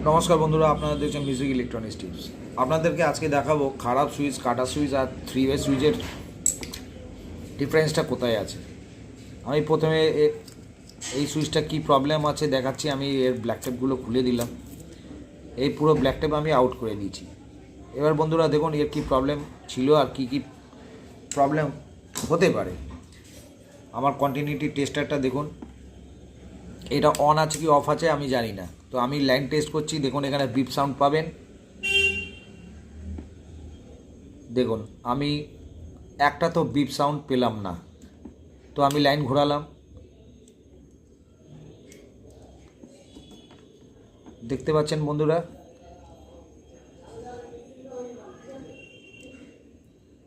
নমস্কার বন্ধুরা, আপনারা দেখছেন মিউজিক ইলেকট্রনিক্স টিপস। আপনাদেরকে আজকে দেখাবো খারাপ সুইচ, কাটা সুইচ আর 3 ওয়ে সুইচের ডিফারেন্সটা কোথায় আছে। আমি প্রথমে এই সুইচটা কি প্রবলেম আছে দেখাচ্ছি। আমি এর ব্ল্যাক টেপগুলো খুলে দিলাম, এই পুরো ব্ল্যাক টেপ আমি আউট করে দিয়েছি। এবার বন্ধুরা দেখুন এর কি প্রবলেম ছিল আর কি কি প্রবলেম হতে পারে। আমার কন্টিনিউটি টেস্টারটা দেখুন, এটা অন আছে কি অফ আছে আমি জানি না। তো আমি লাইন টেস্ট করছি, দেখুন এখানে বিপ সাউন্ড পাবেন। দেখুন আমি একটা তো বিপ সাউন্ড পেলাম না, তো আমি লাইন ঘোরালাম, দেখতে পাচ্ছেন বন্ধুরা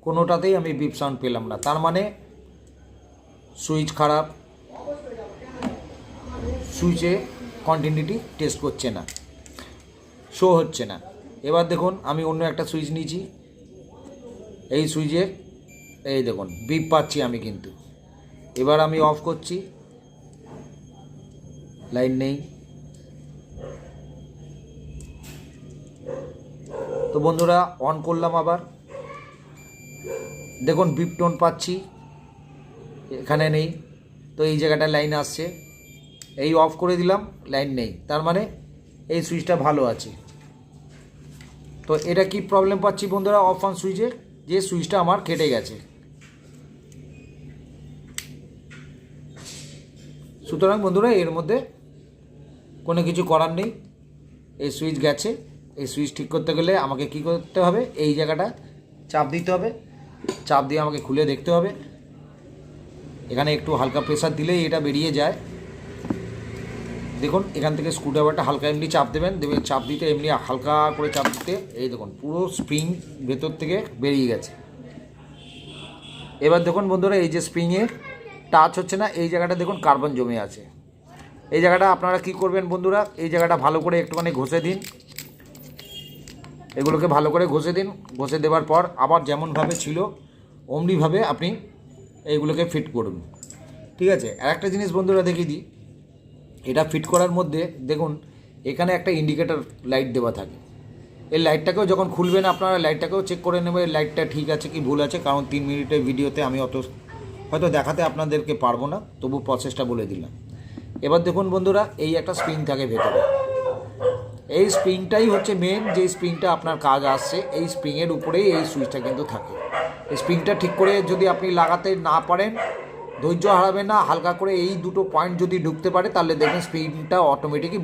কোনোটাতেই আমি বিপ সাউন্ড পেলাম না। তার মানে সুইচ খারাপ, সুইচে কন্টিনিউটি টেস্ট করছে না, শো হচ্ছে না। এবার দেখুন আমি অন্য একটা সুইচ নিয়েছি, এই সুইচে এই দেখুন বিপ পাচ্ছি আমি, কিন্তু এবার আমি অফ করছি, লাইন নেই। তো বন্ধুরা অন করলাম আবার, দেখুন বিপ টোন পাচ্ছি, এখানে নেই। তো এই জায়গাটা লাইন আসছে, এই অফ করে দিলাম, লাইন নেই। তার মানে এই সুইচটা ভালো আছে। তো এটা কি প্রবলেম পাচ্ছি বন্ধুরা অফ অন সুইচের, যে সুইচটা আমার কেটে গেছে। সুতরাং বন্ধুরা এর মধ্যে কোনো কিছু করার নেই, এই সুইচ গেছে। এই সুইচ ঠিক করতে গেলে আমাকে কি করতে হবে, এই জায়গাটা চাপ দিতে হবে, চাপ দিয়ে আমাকে খুলে দেখতে হবে। এখানে একটু হালকা প্রেসার দিলেই এটা বেরিয়ে যায়। দেখুন এখান থেকে স্ক্রুড্রাইভারটা হালকা এমনি চাপ দেবেন, চাপ দিতে এমনি হালকা করে চাপ দিতে এই দেখুন পুরো স্প্রিং ভেতর থেকে বেরিয়ে গেছে। এবার দেখুন বন্ধুরা এই যে স্প্রিংয়ে টাচ হচ্ছে না, এই জায়গাটা দেখুন কার্বন জমে আছে। এই জায়গাটা আপনারা কি করবেন বন্ধুরা, এই জায়গাটা ভালো করে একটুখানি ঘষে দিন, এগুলোকে ভালো করে ঘষে দিন। ঘষে দেওয়ার পর আবার যেমনভাবে ছিল অমনিভাবে আপনি এইগুলোকে ফিট করুন, ঠিক আছে। আর একটা জিনিস বন্ধুরা দেখিয়ে দিই, এটা ফিট করার মধ্যে দেখুন এখানে একটা ইন্ডিকেটর লাইট দেওয়া থাকে। এই লাইটটাকেও যখন খুলবেন আপনারা লাইটটাকেও চেক করে নেবেন, লাইটটা ঠিক আছে কি ভুল আছে। কারণ 3 মিনিটের ভিডিওতে আমি অত হয়তো দেখাতে আপনাদেরকে পারবো না, তবু প্রসেসটা বলে দিলাম। এবার দেখুন বন্ধুরা এই একটা স্প্রিং থাকে ভেতরে, এই স্প্রিংটাই হচ্ছে মেন, যে স্প্রিংটা আপনার কাজ আসছে। এই স্প্রিংয়ের উপরেই এই সুইচটা কিন্তু থাকে। এই স্প্রিংটা ঠিক করে যদি আপনি লাগাতে না পারেন, ধৈর্য হারাবেন না, হালকা করে এই দুটো পয়েন্ট যদি ঢুকতে পারে তাহলে দেখবেন স্প্রিংটা অটোমেটিকই